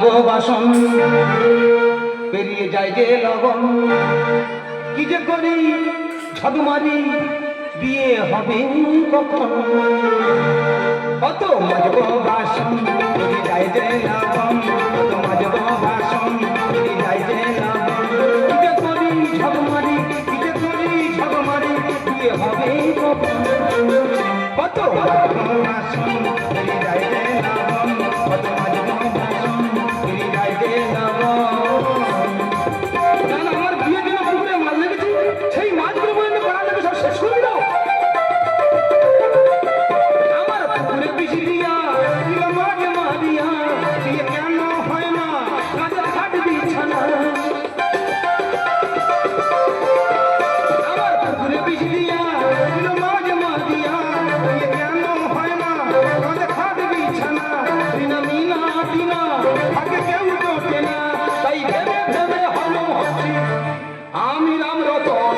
মাজবো বাসন, পেরিয়ে যায় যে লগন, কি যে করি ঝাড়ু মারি, বিয়ে হবে কখন? কত মাজবো বাসন, পেরিয়ে যায় যে লগন, কত মাজবো বাসন, পেরিয়ে যায় যে লগন, কি যে করি ঝাড়ু মারি, কি যে করি ঝাড়ু মারি, বিয়ে হবে কখন? কত মাজবো বাসন, পেরিয়ে যায় যে লগন, কত মাজবো বাসন, পেরিয়ে যায় যে লগন। আমার বিয়ে দিন পুকুরে মাছ লেগেছে, সেই মাছগুলো পর্যন্ত করা লেগে সব শেষ করে দাও। আমার পুকুরে বেশি দিয়া মাঝে মা দিয়া, বিয়ে কেন হয় না কাজে খাট বিছানা? আমার পুকুরে বেশি দিয়া মাঝে মা দিয়া, বিয়ে কেন হয় না কাজে খাট বিছানা? বিনা মিনা দিনা আগে কেউ জোটে না, তাই ভেবে ভেবে হলো হচ্ছে আমি রাম রতন।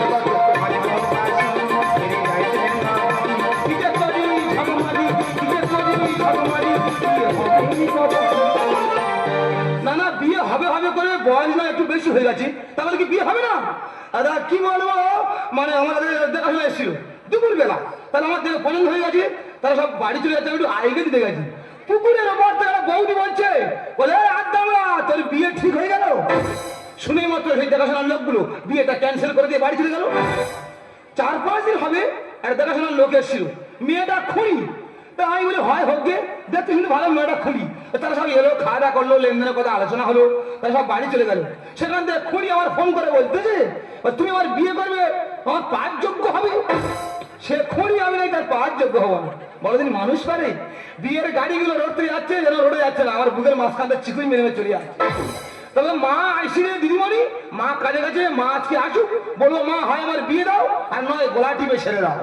না না, বিয়ে হবে হবে করে বয়স না একটু বেশি হয়ে গেছে, তাহলে কি বিয়ে হবে না? দাদা কি বলবো, মানে আমাদের দেখাশোনা এসেছিল দুপুর বেলা, তাহলে আমার দেখে পছন্দ হয়ে গেছে, তারা সব বাড়ি চলে যাচ্ছে, একটু আইগে দিতে গেছি। পুকুরের ওপর থেকে বৌদি বলছে, বলে আদামরা তোর বিয়ে ঠিক হয়ে গেল। শুনে মাত্র সেই দেখাশোনার লোকগুলো বিয়েটা ক্যান্সেল করে দিয়ে বাড়ি চলে গেল। 4-5 দিন হবে একটা দেখাশোনার লোক এসেছিল, মেয়েটা খুঁড়ি। তা আমি বলি হয় হোক গে, দেখতে শুনে ভালো মেয়েটা খুঁড়ি। তারা সব এলো, খাওয়া দাওয়া করলো, লেনদেনের কথা আলোচনা হলো, তারা সব বাড়ি চলে গেল। সেখান থেকে খুঁড়ি আমার ফোন করে বলতেছে, তুমি আমার বিয়ে করবে, আমার পাঁচ যোগ্য হবে। সে খুঁড়ি আমি নাই, তার পাঁচ যোগ্য হবো না। বড়দিন মানুষ পারে, বিয়ের গাড়িগুলো রোড থেকে যাচ্ছে, যেন রোডে যাচ্ছে না, আমার বুকের মাঝখান থেকে চিকুই মেরে মেরে চলে যাচ্ছে। তবে মা আইসি রে দিদিমণি, মা কাজে গেছে, মা আজকে আসুক, বলবো মা হয় আমার বিয়ে দাও, আর নয় গোলা টিপে ছেড়ে দাও।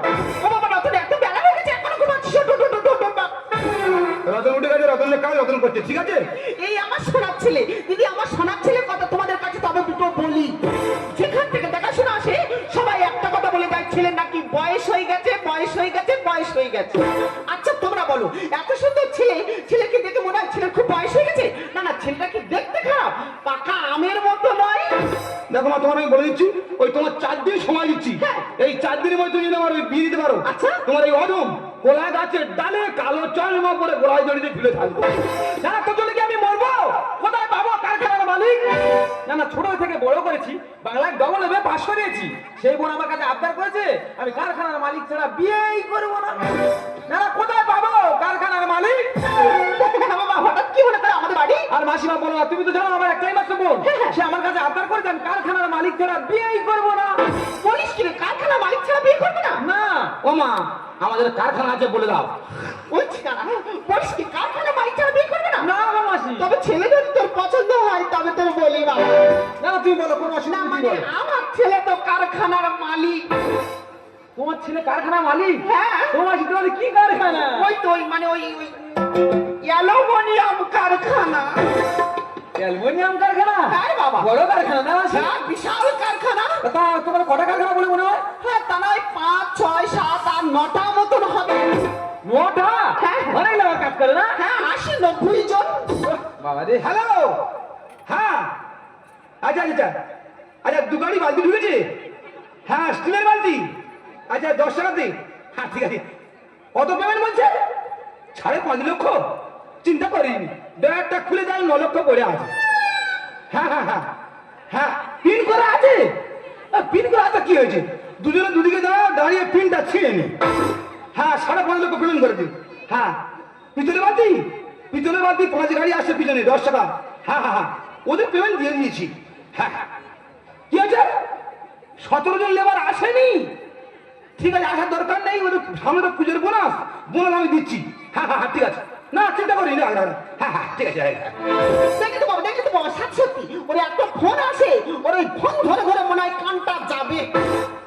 রতন উঠে গেছে, রতনের কাজ রতন করছে, ঠিক আছে? এই আমার সোনার ছেলে দিদি, আমার সোনার ছেলে কথা তোমাদের কাছে তবে দুটো বলি। যেখান থেকে দেখাশোনা আসে সবাই একটা কথা বলে যায়, ছেলের নাকি বয়স হয়ে গেছে, বয়স হয়ে গেছে, বয়স হয়ে গেছে। আচ্ছা তোমরা বলো, এত সুন্দর ছেলে, ছেলেকে দেখে মনে হয় ছেলের খুব বয়স হয়ে গেছে? না না, ছেলেটা কি দেখতে খারাপ, পাকা আমের মতো নয়। দেখো মা, তোমার আমি বলে দিচ্ছি, ওই তোমার 4 দিন সময় দিচ্ছি, এই 4 দিনের মধ্যে যদি আমার বিয়ে দিতে পারো, আচ্ছা তোমার এই অদম গোলা গাছের ডালে কালো চলমা করে গোলায় জড়িয়ে ফেলে থাকবো। জানা তোর জন্য কি আমি মরবো? কোথায় পাবো কারখানার মালিক? না না, ছোট থেকে বড় করেছি, বাংলায় ডবল এমএ পাস করিয়েছি, সেই বোন আমার কাছে আবদার করেছে আমি কারখানার মালিক ছাড়া বিয়েই করবো না। না না, কোথায় পাবো কারখানার মালিক? বাবা হঠাৎ কি মনে করে আমাদের বাড়ি? আর মাসিমা বলো, তুমি তো জানো আমার একটাই মাত্র বোন, সে আমার কাছে আবদার করেছে আমি কারখানার মালিক ছাড়া বিয়েই করবো না। বলিস কি রে, কারখানার মালিক ছাড়া বিয়ে করবে না? না ও মা, আমাদের কারখানা আছে বলে দাও। বলছি না, বলিস কি কারখানার মালিক ছাড়া বিয়ে করবে না? না গো মাসি, তবে ছেলে যদি তোর পছন্দ হয় তবে তোর বলি বাবা। না না, তুমি বলো, কোনো না অসুবিধা মানে নেই। আমার ছেলে তো কারখানার মালিক। তোমার ছেলে কারখানা মালিক? হ্যাঁ। তোমার তোমার কি কারখানা? ওই তো ওই মানে ওই অ্যালুমিনিয়াম কারখানা। অ্যালুমিনিয়াম কারখানা? হ্যাঁ বাবা। বড় কারখানা না মাসি? হ্যাঁ, বিশাল কারখানা। তা তোমার কটা কারখানা বলে মনে হয়? হ্যাঁ, তা নয় 5, 6, 7, 8, 9টা মতন হবে। 9টা? হ্যাঁ। অনেক লোক কাজ করে না? হ্যাঁ, 80-90 জন। বাবা রে। হ্যালো, হ্যাঁ, আচ্ছা আচ্ছা আচ্ছা, 2 গাড়ি বালতি ঢুকেছে। হ্যাঁ, স্টিলের বালতি। আচ্ছা 10 টাকাতে। হ্যাঁ ঠিক আছে। কত পেমেন্ট বলছে? 5.5 লক্ষ? চিন্তা করিনি, ব্যাগটা খুলে দেয় 9 লক্ষ পড়ে আছে। হ্যাঁ হ্যাঁ হ্যাঁ হ্যাঁ, পিন করা আছে। পিন করা আছে, কি হয়েছে? দুজনে দুদিকে দাঁড়িয়ে পিনটা ছিঁড়ে নি। হ্যাঁ, 5.5 লক্ষ পেমেন্ট করে দিই। হ্যাঁ, পিতলের বালতি, পিতলের বালতি 5 গাড়ি আসছে পিছনে, 10 টাকা। হ্যাঁ হ্যাঁ হ্যাঁ, ওদের পেমেন্ট দিয়ে দিয়েছি। হ্যাঁ হ্যাঁ, কি আছে? 17 জন লেবার আসেনি। ঠিক আছে, আসার দরকার নেই, ওদের সামনে তো পুজোর বোনাস, বোনাস আমি দিচ্ছি। হ্যাঁ হ্যাঁ হ্যাঁ, ঠিক আছে, না চিন্তা করি না। হ্যাঁ হ্যাঁ ঠিক আছে। দেখি তো বাবা, দেখি তো বাবা, সত্যি ওর একটা ফোন আছে, ওর ওই ফোন ধরে ধরে মনে হয় কানটা যাবে।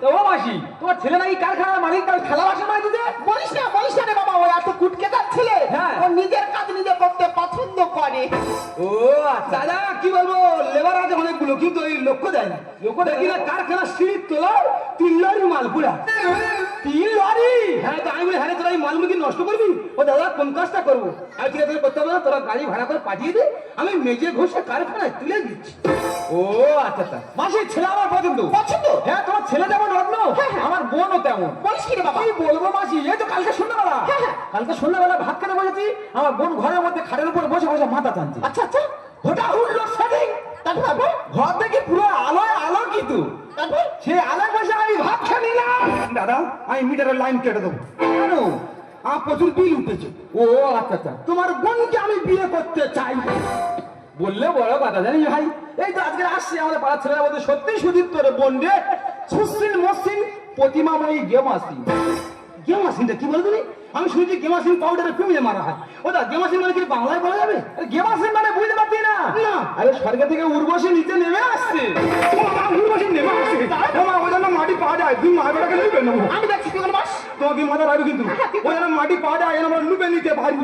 তো ও মাসি, তোমার ছেলে নাকি কারখানার মালিক, তার থালা বাসন মাই দিতে? বলিস না রে বাবা, ওই এত কুটকেদার ছেলে, হ্যাঁ। ও নিজের কাজ নিজে করতে পছন্দ করে। ও আচ্ছা। দাদা কি বলবো, লেবার আছে অনেকগুলো, কিন্তু এই লক্ষ্য দেয় না। লক্ষ্য দেখি না, কারখানা সিঁড়ির তোলা 3 লরি মাল পুরা। 3 লরি? হ্যাঁ, তো আমি বলি হ্যাঁ রে, তোরা এই মালমুখী নষ্ট করবি? ও দাদা কোন কাজটা করবো? আর ঠিক আছে করতে হবে না, তোরা গাড়ি ভাড়া করে পাঠিয়ে দে, আমি মেজে ঘষে কারখানায় তুলে দিচ্ছি। ও আচ্ছা আচ্ছা, মাসির ছেলে আমার পছন্দ। পছন্দ? হ্যাঁ, তোমার ছেলে যেমন রত্ন, হ্যাঁ, হ্যাঁ। আমার বোনও তেমন। বলিস কি রে বাবা? কি বলবো মাসি, এই তো কালকে সন্ধ্যাবেলা, হ্যাঁ, হ্যাঁ। কালকে সন্ধ্যাবেলা ভাত খেতে বসেছি, আমার বোন ঘরের মধ্যে খাটের উপর বসে বসে মাথা টানছে। আচ্ছা আচ্ছা, হঠাৎ উঠলো সেদিন, তারপর ঘর দেখি পুরো আলোয় আলোকিত। তারপর সে আলোয় বসে আমি ভাত খেয়ে নিলাম। দাদা আমি মিটারের লাইন কেটে দেবো। কেন? আমার প্রচুর বিল উঠেছে। ও আচ্ছা আচ্ছা, তোমার বোনকে আমি বিয়ে করতে চাই। বললে বড় কথা জানিস ভাই, এই তো আজকে আসছে আমাদের পাড়ার ছেলেরা বলতে সত্যি সুদীপ তোর বোন রে, সুশ্রীন মসৃণ প্রতিমাময়ী গেমাসি। গেমাসিনটা কি বলো তুমি? আমি শুনেছি গেমাসিন পাউডারে ফেমিয়ে মারা হয়। ওটা গেমাসিন মানে কি বাংলায় বলা যাবে? গেমাসিন মানে বুঝতে পারছি না। না। আরে স্বর্গ থেকে উর্বশী নিচে নেমে আসছে। ও মা, উর্বশী নেমে আসছে। ও মা, ও যেন মাটি পাওয়া যায়, তুমি মা বেটাকে লুবে নেবো। আমি দেখছি তুই বাস। তোমাকে মাথা রাখবে কিন্তু। ও যেন মাটি পাওয়া যায়, যেন আমরা লুবে নিতে পারি।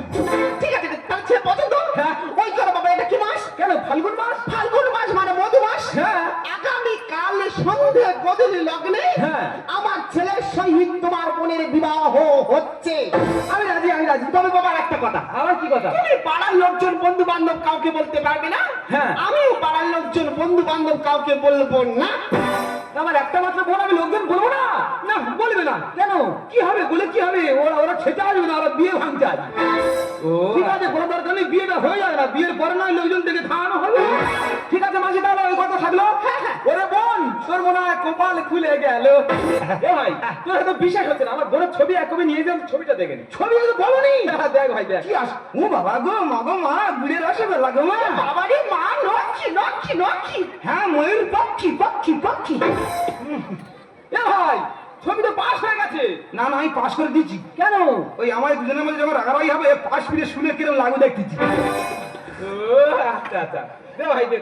ঠিক আছে, তার ছেলে পছন্দ? হ্যাঁ। ওই করো বাবা, এটা কি মাস? কেন, ফাল্গুন মাস? ফাল্গুন মাস মানে মধু মাস। হ্যাঁ। আগামী কাল সন্ধ্যে গধূলি লগ্নে হ্যাঁ। আমার ছেলের সহিত তোমার বোনের বিবাহ হচ্ছে। আমি রাজি, আমি রাজি। তবে বাবার একটা কথা, আবার কি কথা? তুমি পাড়ার লোকজন বন্ধু বান্ধব কাউকে বলতে পারবে না। হ্যাঁ। আমিও পাড়ার লোকজন বন্ধু বান্ধব কাউকে বলবো না। আমার একটা মাত্র বোন, আমি লোকজন বলবো না। না, বলবে না। কেন? কি হবে? বলে কি হবে? ওরা ওরা খেতে আসবে না, ওরা বিয়ে ভাঙতে আসবে। ও ঠিক আছে, কোনো দরকার নেই, বিয়েটা হয়ে যাবে না। বিয়ের পরে নয় লোকজন থেকে খাওয়ানো হবে। ঠিক আছে মাসি, তাহলে ওই কথা থাকলো। ওরে বোন, তোর মনে হয় কপাল খুলে গেল। এ ভাই, তোর হয়তো বিশ্বাস হচ্ছে না, আমার বোনের ছবি এক কপি নিয়ে যান, ছবিটা দেখে নি। ছবি তো বলনি। দেখ ভাই দেখ। কি আস, ও বাবা গো, মা গো মা, বুড়ে রসবে লাগো মা। বাবারে মা, লক্ষ্মী লক্ষ্মী লক্ষ্মী। হ্যাঁ, ময়ূর পক্ষী পক্ষী পক্ষী। এ ভাই, ছবি তো পাস হয়ে গেছে। না না, আমি পাস করে দিচ্ছি। কেন? ওই আমার দুজনের মধ্যে যখন রাগারাগি হবে, পাস ফিরে শুনে কিরম লাগবে দেখতেছি। ও আচ্ছা আচ্ছা, দে ভাই দে,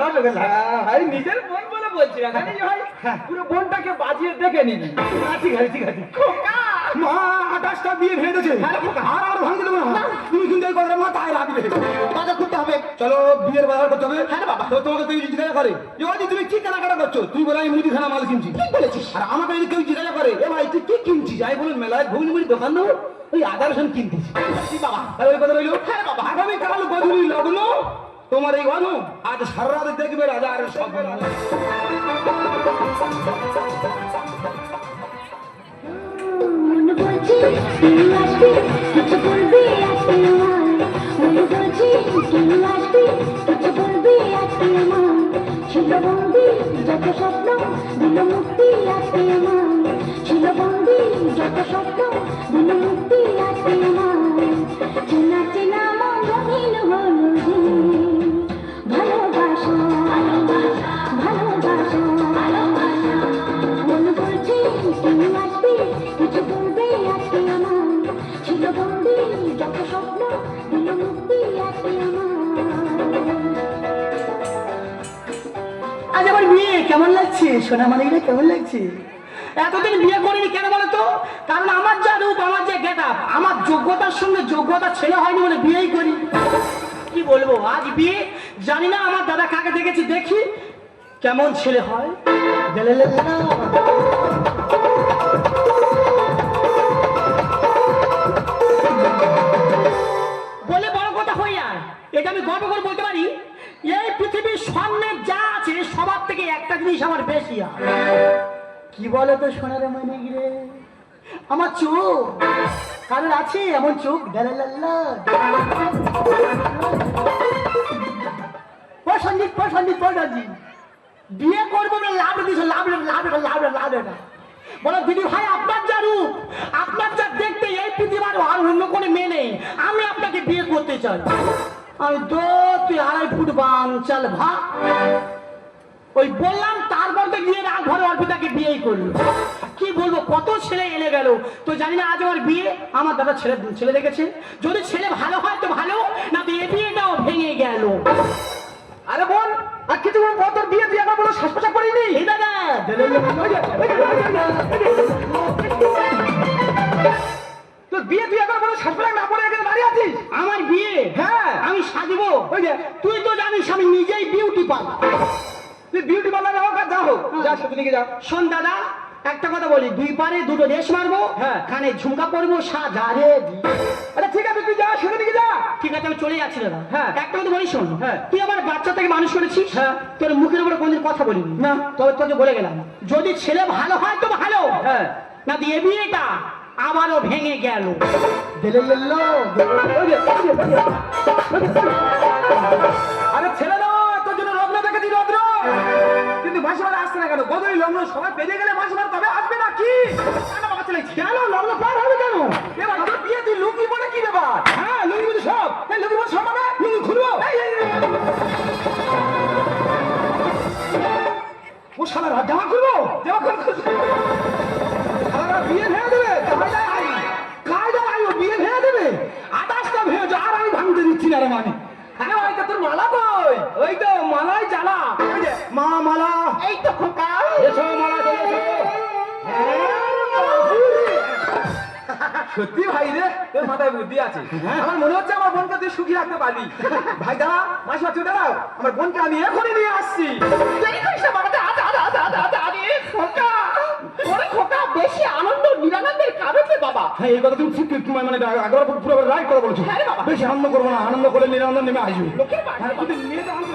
রসগোল্লা। ভাই নিজের বোন বলে বলছি না, জানিস ভাই, পুরো বোনটাকে বাজিয়ে দেখে নিবি। ঠিক আছে ঠিক আছে। মা, 28টা বিয়ে ভেঙে দিয়েছে। আর আর ভাঙতে দেবো না। তুমি কিন্তু এই কথা মা তাই রাখবে। বাজার করতে হবে। চলো, বিয়ের বাজার করতে হবে। হ্যাঁ রে বাবা। তো তোমাকে কেউ জিজ্ঞাসা করে যে ওই যে তুমি কি কেনাকাটা করছো, তুমি বলে আমি মুদিখানা মাল কিনছি। ঠিক বলেছিস। আর আমাকে যদি কেউ জিজ্ঞাসা করে এ ভাই তুই কি কিনছিস, আমি বলুন মেলায় ঘুগনি মুড়ি দোকান দেবো, ওই আদা রসুন কিনতেছি। বাবা, তাহলে ওই কথা রইলো। হ্যাঁ বাবা। আগামী কাল গধূলি লগ্ন, তোমার এই অনু আজ সারা রাত দেখবে রাজার সব। মন বলছি তুই আসবি, কিছু বলবি আজকে আমায়। মন বলছি তুই আসবি, কিছু বলবি আজকে আমায়। ছিল বন্দি যত স্বপ্ন, দিল মুক্তি আজকে আমায়। ছিল বন্দি যত স্বপ্ন, দিল মুক্তি আজকে আমায়। চেনা চেনা মন রঙিন হলো যে ভালোবাসা, ভালোবাসা, ভালোবাসা। মন বলছি তুই আসবি, কিছু বলবি আজকে আমায়। ছিল বন্দি যত স্বপ্ন, দিল মুক্তি আজকে আমায়। আজ আমার বিয়ে কেমন লাগছে? সোনা মানিকরা কেমন লাগছে? এতদিন বিয়ে করিনি কেন বলো তো? কারণ আমার যা রূপ, আমার যে গেট আপ, আমার যোগ্যতার সঙ্গে যোগ্যতা ছেলে হয়নি বলে বিয়েই করি। কি বলবো, আজ বিয়ে, জানি না আমার দাদা কাকে দেখেছি, দেখি কেমন ছেলে হয়। বলে বড় কথা হয়ে যায়, এটা আমি গর্ব করে বলতে পারি, এই পৃথিবীর সামনে যা আছে সবার থেকে একটা জিনিস আমার বেশি হয়। কি বলো তো সোনার মানিক রে? আমার চোখ। কারণ আছে এমন চোখ, প্রসঞ্জিত প্রসঞ্জিত প্রসঞ্জিত বিয়ে করবো বলে লাভ দিয়েছে, লাভ লাভ লাভ লাভ না। বলো দিদি ভাই, আপনার যা রূপ, আপনার যা দেখতে, এই পৃথিবীর আর অন্য কোনো মেয়ে নেই, আমি আপনাকে বিয়ে করতে চাই। আমি তো তুই 2.5 ফুট বাঞ্চাল ভাত ওই বললাম, তার বলতে গিয়ে রাত ঘরে অর্পিতাকে বিয়েই করলো। কি বলবো, কত ছেলে এলে গেল, তো জানি না আজ আমার বিয়ে। আমার দাদা ছেলে দেখেছে, যদি ছেলে ভালো হয় তো ভালো, না তো এ বিয়েটাও ভেঙে গেল। আরে বোন, আর কিছুক্ষণ পর তোর বিয়ে, তুই একবার বলো শ্বাস প্রশ্বাস করিনি। এই দাদা, তোর বিয়ে তুই একবার বলো শ্বাস প্রশ্বাস না পড়ে এখানে দাঁড়িয়ে আছিস। আমার বিয়ে, হ্যাঁ। আমি সাজবো। ওই যে তুই তো জানিস আমি নিজেই বিউটি পার্লার। তুই বিউটি পার্লারে হোক আর যা হোক, যা সাথে নিয়ে যা। শোন দাদা, একটা কথা বলি, দুই পারে দুটো রেশ মারবো, হ্যাঁ। কানে ঝুমকা পরবো, সাজারে দি। আরে ঠিক আছে, তুই যা, সেখানে দিকে যা। ঠিক আছে, আমি চলে যাচ্ছি দাদা। হ্যাঁ। একটা কথা বলি শোন, হ্যাঁ। তুই আমার বাচ্চা থেকে মানুষ করেছিস, হ্যাঁ। তোর মুখের উপরে কোনদিন কথা বলিনি না। তবে তোকে বলে গেলাম, যদি ছেলে ভালো হয় তো ভালো, হ্যাঁ। না দিয়ে বিয়েটা আবারও ভেঙে গেল। আরে ছেলে নয়, তোর জন্য লগ্ন দেখেছি, লগ্ন। কিন্তু মাসিমার আসছে না কেন? বদলি লগ্ন সবাই বেঁধে গেলে মাসিমার তবে আসবে না কি? কেন বাবা চলে কেন লগ্ন পার হবে কেন? এবার তোর বিয়ে তুই লুঙ্গি পরে কি ব্যাপার? হ্যাঁ, লুঙ্গি পরে সব। এই লুঙ্গি পরে সব মানে লুঙ্গি খুলবো। ও শালা রাত জামা খুলবো, জামা খুল। শালারা বিয়ে ভেঙে দেবে, কায়দায় আই ও বিয়ে ভেঙে দেবে, আদাসটা ভেঙে যা, আর আমি ভাঙতে দিচ্ছি না রে মানে। আরে ভাই, তা তোর মালা কই? ওই তো মালাই জ্বালা, ওই যে, মা মালা, এই তো খোকা। এসো মালা চলে এসো। সত্যি ভাই রে, তোর মাথায় বুদ্ধি আছে। আমার মনে হচ্ছে আমার বোনকে তুই সুখী রাখতে পারবি। ভাই দাঁড়া, মাসিমা তুই দাঁড়াও, আমার বোনকে আমি এখনই নিয়ে আসছি। দেরি করিস না বাবা, দাঁড়া, দাঁড়া, দাঁড়া, দাঁড়া, দাঁড়া, আরে খোকা, ওরে খোকা, বেশি আনন্দ নিরানন্দের কারণ রে বাবা। হ্যাঁ, এই কথা তুমি ঠিক মানে একবার পুরো রাইট কথা বলেছো। হ্যাঁ রে বাবা। বেশি আনন্দ করবো না, আনন্দ করলে নিরানন্দ নেমে আসবে। লোকের বাড়ি হ্যাঁ, কিন্তু মেয়েটা আনন্দ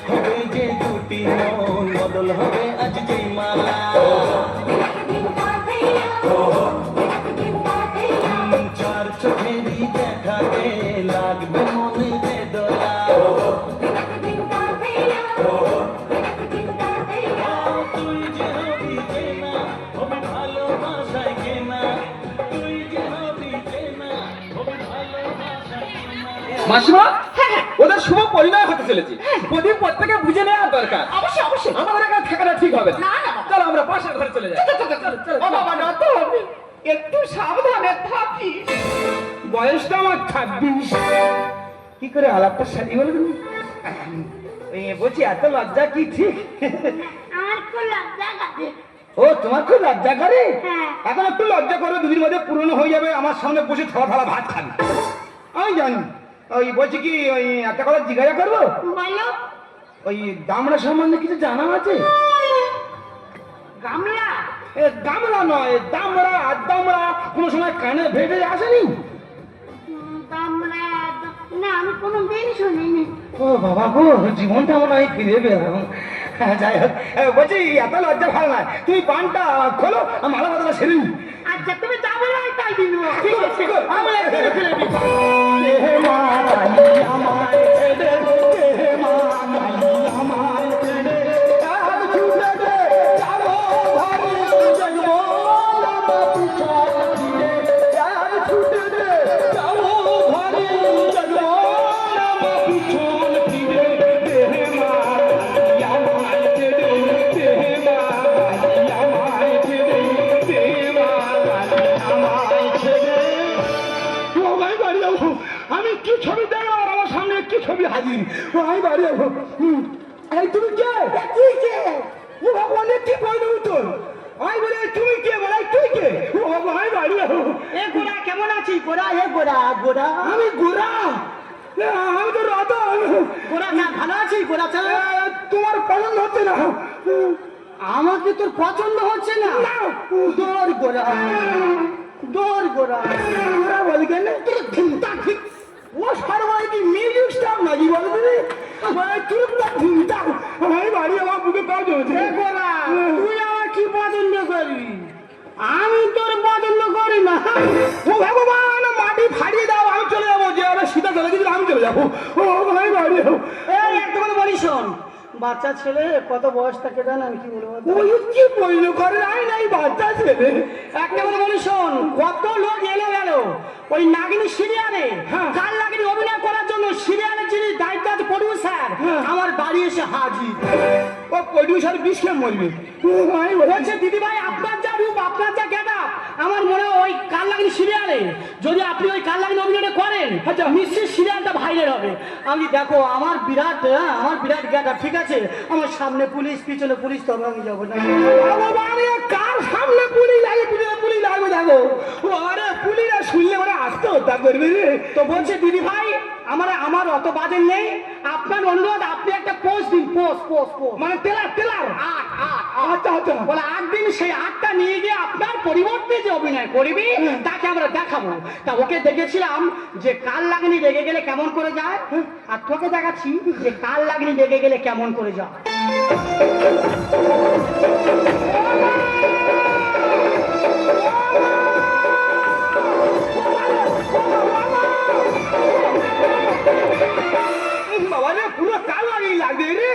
হবে যে দুটি মন বদল হবে আজ যেই মালা চার চোখেরই দেখাতে লাগবে মনে বেদনা তুই যে হবি চেনা হবে ভালোবাসায় কেনা তুই যে হবি চেনা হবে ভালোবাসায় কেনা মাসিমা, ওদের শুভ পরিণয় হতে চলেছে, প্রদীপ প্রত্যেকে বুঝে নেওয়ার দরকার। অবশ্যই, অবশ্যই। আমাদের এখানে থাকাটা ঠিক হবে না। না, না, বাবা। চলো আমরা পাশের ঘরে চলে যাই। ও বাবা রতন, একটু সাবধানে থাকিস। বয়সটা আমার 26। কি করে আলাপটা সারিয়ে বলবেন? বলছি এত লজ্জা কি ঠিক? আমার খুব লজ্জা করে। ও, তোমার খুব লজ্জা করে? হ্যাঁ। এখন একটু লজ্জা করবে, দুদিন মধ্যে পুরনো হয়ে যাবে, আমার সামনে বসে থালা থালা ভাত খাবে। আমি জানি। ওই বলছি কি, ওই একটা কথা জিজ্ঞাসা করবো, বলো। ওই দামড়া সম্বন্ধে কিছু জানা আছে? গামলা? এ গামলা নয়, দামড়া। আর দামড়া কোনো সময় কানে ভেটে আসেনি? গামলা? না, আমি কোনো দিন শুনিনি। ও বাবা গো, জীবনটা মনে হয় ফিরে পেলাম। যাই হোক, বলছি এত লজ্জা ভালো নয়, তুমি পানটা খোলো, মালা মালা সেরে নি। আচ্ছা, তুমি যা বলো আমি তাই দিন। ঠিক আছে, ঠিক আছে, আমি একদিনে ফিরে দিই। হে মারাই আমায় ছেড়ে, হে মারাই আমায় ছেড়ে, আজ ছুটে দে, যাবো ঘরে, দেখবো আমার পিছন ফিরে। আজ ছুটে দে, যাবো ঘরে, দেখবো আমার পিছন ফিরে। হে মারাই আমায় ছেড়ে, হে মারাই আমায় ছেড়ে, হে মারাই আমায় ছেড়ে। ও ভাই, বাড়ি যাবো। আমি কি ছবি দেখো, আর আমার সামনে কি ছবি হাজির। ও আমি বাড়ি যাবো। এই তুমি কে? তুই কে? ও ভগবান, কি পয়দা উত্তর? আমি বলে তুমি কে, বলে তুই কে? ও ভগবান, আমি বাড়ি যাবো। এ গোড়া কেমন আছিস? গোড়া, এ গোড়া, গোড়া, আমি গোরা, আমি তো রতন। গোড়া না, ভালো আছিস গোড়া? চল। তোমার পছন্দ হচ্ছে না? আমাকে তোর পছন্দ হচ্ছে না? দৌড় গোড়া, দৌড় গোড়া। ওরা বলি কেন? ও সর্বাই কি মিউজিক স্টার নাকি বলবি? চুপটা ঘুমটা। আমি বাড়ি আমার বুকে পাও জমেছে। এ গোড়া, তুই আমার কি পছন্দ করবি? আমি তোর পছন্দ করি না। ও ভগবান, মাটি ফাড়িয়ে দাও, আমি চলে যাবো। যে আমি সীতা চলে গেছিল, আমি চলে যাবো। ও ভাই, বাড়ি যাবো। এই একটা কথা বলি শোন, বাচ্চা ছেলে কত বয়স থাকে জান? আমি কি বলবো? ওই কি বইল করে, আই নাই বাচ্চা ছেলে। একটা কথা বলি শোন, কত লোক এলো গেল ওই নাগিনী সিরিয়ালে, হ্যাঁ। কাল নাগিনী অভিনয় করার জন্য সিরিয়ালের যিনি দায়িত্ব আছে প্রডিউসার, আমার বাড়ি এসে হাজির। ও প্রডিউসার বিষ খেয়ে মরবে। ও ভাই, বলছে দিদি ভাই, আপনার যা রূপ, আপনার যা গেটআপ, আমার মনে হয় ওই কাল নাগিনী সিরিয়ালে যদি আপনি ওই কাল নাগিনী অভিনয়টা করেন, আচ্ছা নিশ্চয়ই সিরিয়ালটা ভাইরাল হবে। আমি দেখো আমার বিরাট গেটআপ, ঠিক আছে? আমার সামনে পুলিশ, পিছনে পুলিশ, তবে আমি যাবো না। ভগবান, এ কার সামনে পুলিশ লাগে, পিছনে পুলিশ লাগবে? দেখো, ও আরে পুলিশ শুনলে মানে আত্মহত্যা করবে রে। তো বলছে দিদি ভাই আমার অত বাজেট নেই, আপনার অনুরোধ আপনি একটা পোস্ট দিন, পোস্ট মানে টেলার আট আচ্ছা আচ্ছা বলে 8 দিন, সেই 8টা নিয়ে গিয়ে আপনার পরিবর্তে যে অভিনয় করবি তাকে আমরা দেখাবো। তা ওকে দেখেছিলাম যে কাল লাগনি রেগে গেলে কেমন করে যায়, আর তোকে দেখাচ্ছি যে কাল লাগনি রেগে গেলে কেমন করে যায়। বাবা রে পুরো কাল লাগিয়ে লাগবে রে।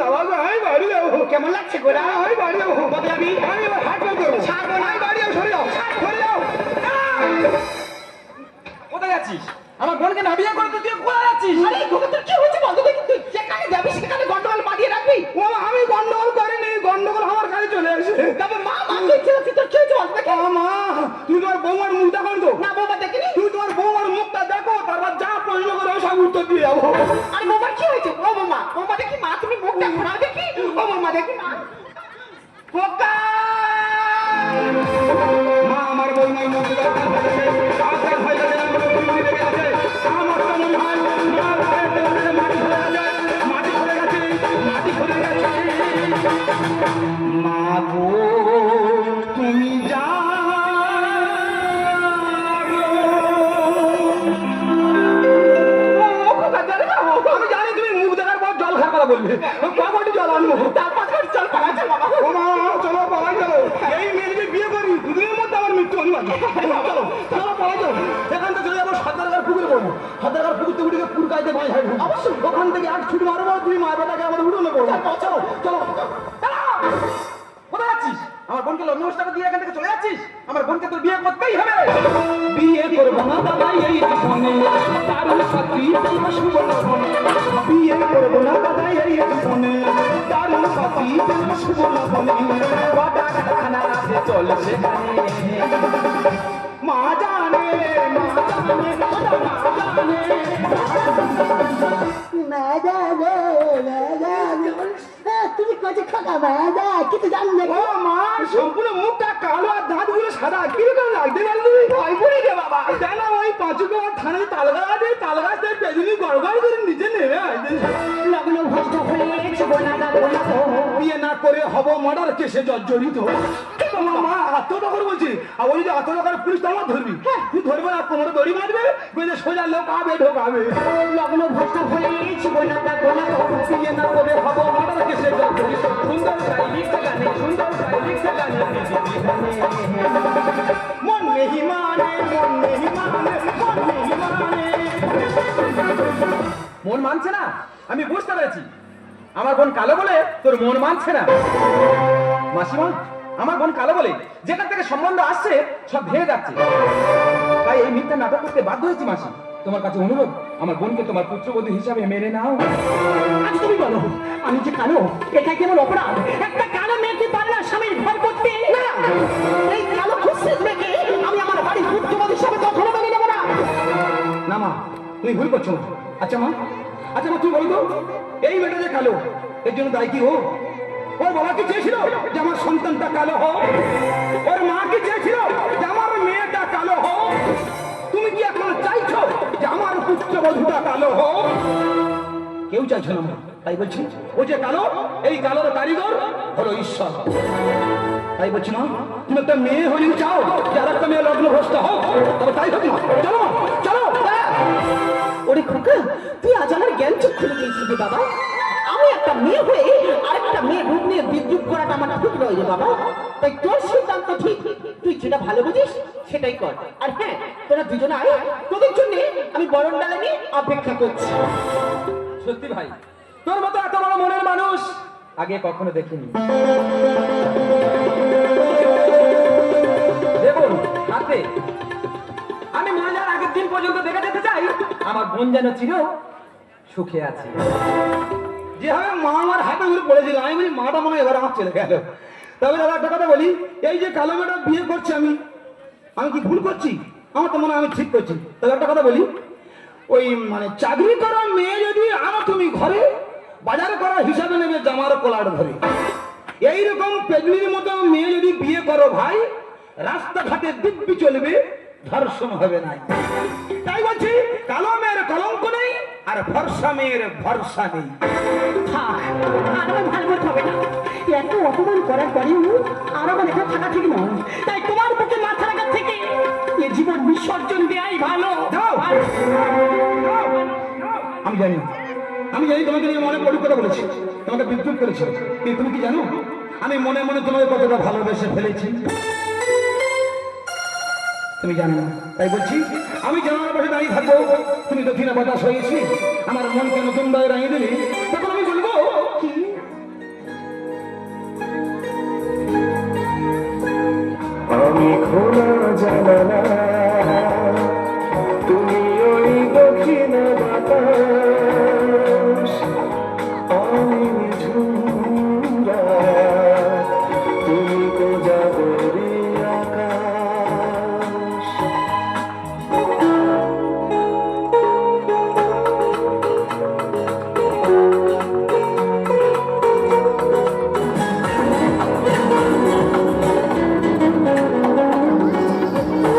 বাবা গো আমি বাড়ি যাবো। কেমন লাগছে গোরা? আমি বাড়ি যাবো। কবে যাবি? আমি এবার হাট করতে যাবো। ছাড়বো না। আমি বাড়ি যাবো, সরে যাও সরে যাও। কোথায় যাচ্ছিস? আমার বোনকে না বিয়ে করে তো তুই কোথায় যাচ্ছিস? আরে গোবিন্দ কি হয়েছে বলতো দেখি, তুই যেখানে যাবি সেখানে গন্ডগোল বাঁধিয়ে রাখবি। ও আমি গন্ডগোল করিনি, গন্ডগোল আমার কাছে চলে আসে। তবে মা দেখছিল তুই তোর কি হয়েছে বলতো দেখি। ও মা তুমি তোমার বৌমার মুখ দেখো তো। না বৌমা দেখিনি। তুমি তোমার বৌমার মুখটা দেখো, তারপর যা প্রশ্ন করে সব উত্তর দিয়ে যাবো। আরে বৌমা কি হয়েছে? ও বৌমা দেখি মা, তুমি মুখটা ঘোরাও দেখি। ও বৌমা দেখি মা। খোকা! মা আমার বৌমার মুখ দেখো, আকাশ হয়ে গেছে, আমার বিউটি লেগে আছে। আমার তো মনে হয় মা গায়ের দেওয়ালে মাটি ধরে গেছে। মা গো তুমি আমি জানি তুমি মুখ দেখার পর জল খাওয়ার কথা বলবে, কখন জল আনবো। তারপর চল পালা চল বাবা। ও মা চলো পালাই চলো, এই মেয়েকে বিয়ে করি দুদিনের মধ্যে আমার মৃত্যু অনিবার্য। চলো চলো পালাই চলো, এখান থেকে চলে যাবো সর্দারগার পুকুরে পড়বো। সর্দারগার পুকুর থেকে উঠে পুর গাইতে ভয় হয় অবশ্যই। ওখান থেকে এক ছুটি মারবো, তুই মা বেটাকে আমাদের উঠোনে পড়বো। চলো চলো কোথায় যাচ্ছিস? আমার বোনকে লগ্ন অনুষ্ঠানে দিয়ে এখান থেকে চলে যাচ্ছিস? আমার বোনকে তোর বিয়ে করতেই হবে। বিয়ে করবো না দাদা এই জীবনে, দারুণ সাথী দেব সুবর্ণ বনে। বিয়ে করবো না দাদা এই জীবনে, দারুণ সাথী দেব সুবর্ণ বনে। কটা কারখানা আছে চল সেখানে। মা জানে মা জানে তুমি কাছে খাকা বাবা কিছু জানলে? ও মা সম্পূর্ণ মুখটা কালো আর দাঁতগুলো সাদা, কিরকম লাগতে গেল? ভয় পড়ি রে বাবা। জানো ওই পাঁচুকে থানায় তালগাছ আছে, তালগাছ থেকে পেছনে গড়গড় করে নিচে নেমে আসবে। লগ্ন ভ্রষ্ট হয়েছে গোনাদা গোনা তো বিয়ে না করে হব মার্ডার কেসে জর্জরিত। মা আত্মহত্যা করে বলছি, আর ওই যে আত্মহত্যা করে পুলিশ তো আমার ধরবি, তুই ধরবে না কোমরে দড়ি মারবে, বেঁধে সোজা লোকাবে ঢোকাবে। লগ্ন ভ্রষ্ট হয়েছে গোনাদা গোনা তো বিয়ে না করে হব মার্ডার কেসে জর্জরিত। সুন্দর গাই লিখতে গানে, সুন্দর গাই লিখতে গানে। মন নেহি মানে, মন নেহি মানে, মন নেহি মানে। মন মানছে না? আমি বুঝতে পেরেছি, আমার বোন কালো বলে তোর মন মানছে না। মাসিমা, আমার বোন কালো বলে যেখান থেকে সম্বন্ধ আসছে সব ভেঙে যাচ্ছে, তাই এই মিথ্যা নাটক করতে বাধ্য হয়েছি। মাসি, তোমার কাছে অনুরোধ, আমার বোনকে তোমার পুত্রবধূ হিসাবে মেনে নাও। আজ তুমি বলো আমি যে কালো, এটা কেমন অপরাধ? একটা কালো মেয়েকে পারে না স্বামীর ঘর করতে? না, এই কালো খুশি মেয়েকে আমি আমার বাড়ির পুত্রবধূ হিসাবে কখনো মেনে নেবো না। না মা তুমি ভুল করছো না। আচ্ছা মা তুই বলো তো, এই মেয়েটা যে কালো এর জন্য দায়ী কি ও? ওর বাবা কি চেয়েছিল যে আমার সন্তানটা কালো হোক? ওর মা কি চেয়েছিল যে আমার মেয়েটা কালো হোক? তুমি কি এখন চাইছো যে আমার পুত্রবধূটা কালো হোক? কেউ চাইছো না মা, তাই বলছি ও যে কালো, এই কালোর কারিগর হলো ঈশ্বর। তাই বলছি মা, তুমি একটা মেয়ে হলেও চাও যে আর একটা মেয়ে লগ্নভ্রষ্ট হোক, তবে তাই হোক না। চলো মা চলো। ওরে খোকা, তুই আজ আমার জ্ঞান চোখ খুলে দিয়েছিস রে বাবা। আমি একটা মেয়ে হয়ে আরেকটা মেয়ে রূপ নিয়ে বিদ্রুপ করাটা আমার ঠিক নয় রে বাবা। তাই তোর সিদ্ধান্ত ঠিক, তুই যেটা ভালো বুঝিস সেটাই কর। আর হ্যাঁ, তোরা দুজনে আয়, তোদের জন্য আমি বরণ ডালা নিয়ে অপেক্ষা করছি। সত্যি ভাই, তোর মতো এত বড় মনের মানুষ আগে কখনো দেখিনি। দেখুন হাতে, আমি মরে যাওয়ার আগের দিন পর্যন্ত দেখে যেতে চাই আমার বোন যেন চির সুখে আছে। যেভাবে মা আমার হাতে ঘুরে পড়েছিল, আমি বলি মাটা মনে হয় এবার আমার চলে গেল। তবে দাদা একটা কথা বলি, এই যে কালো মেয়েটা বিয়ে করছি আমি কি ভুল করছি? আমার তো মনে হয় আমি ঠিক করছি। তবে একটা কথা বলি, ওই মানে চাকরি করা মেয়ে যদি আনো তুমি ঘরে, বাজারে করা হিসাবে নেবে জামার কলার ধরে। এইরকম পেগনির মতো মেয়ে যদি বিয়ে করো ভাই, রাস্তাঘাটে দিব্যি চলবে, ধর্ষণ হবে না। তাই বলছি কালো মেয়ের কলঙ্ক নেই আর ফর্সা মেয়ের ভরসা নেই। থাক, আর আমার ভালো করতে হবে না। এত অপমান করার পরেও আর আমার এখানে থাকা ঠিক নয়। তাই তোমার বুকে মাথা রাখার থেকে এ জীবন বিসর্জন দেয়াই ভালো। যাও। আমি জানি তোমাকে নিয়ে অনেক বড় কথা বলেছি, তোমাকে বিদ্রুপ করেছি, কিন্তু তুমি কি জানো আমি মনে মনে তোমাকে কতটা ভালোবেসে ফেলেছি? তুমি জানো না, তাই বলছি আমি জানার পাশে দাঁড়িয়ে থাকবো। তুমি দক্ষিণা বাতাস হয়েছি, আমার মনকে নতুন ভাবে রাঙিয়ে দিলি, তখন আমি বলবো কি আমি খোলা জানালা, তুমি ওই দক্ষিণ বাতাস, আমি ঝুমরা, তুমি কোজাগরি আকাশ।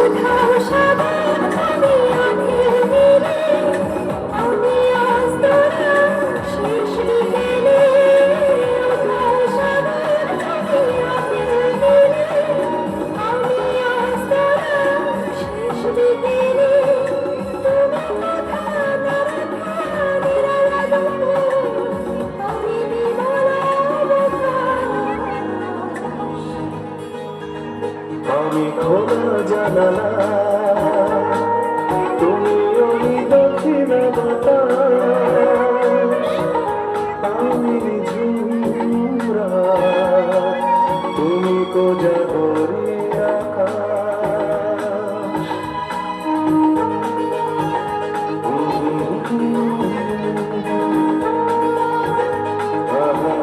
উধাও সাগর আমি আঁখের নীরে, আমি আজ তোরা শেষ বিকেলে। উধাও সাগর আমি আঁখের নীরে, আমি আজ তোরা শেষ বিকেলে। তুমি কথা না রাখা নিরালা দুপুর, আমি বিমলা অবকাশ। আমি খোলা জানালা, তুমি ওই দক্ষিণ বাতাস, আমি ঝুমরা, তুমি কোজাগরি আকাশ। আহা,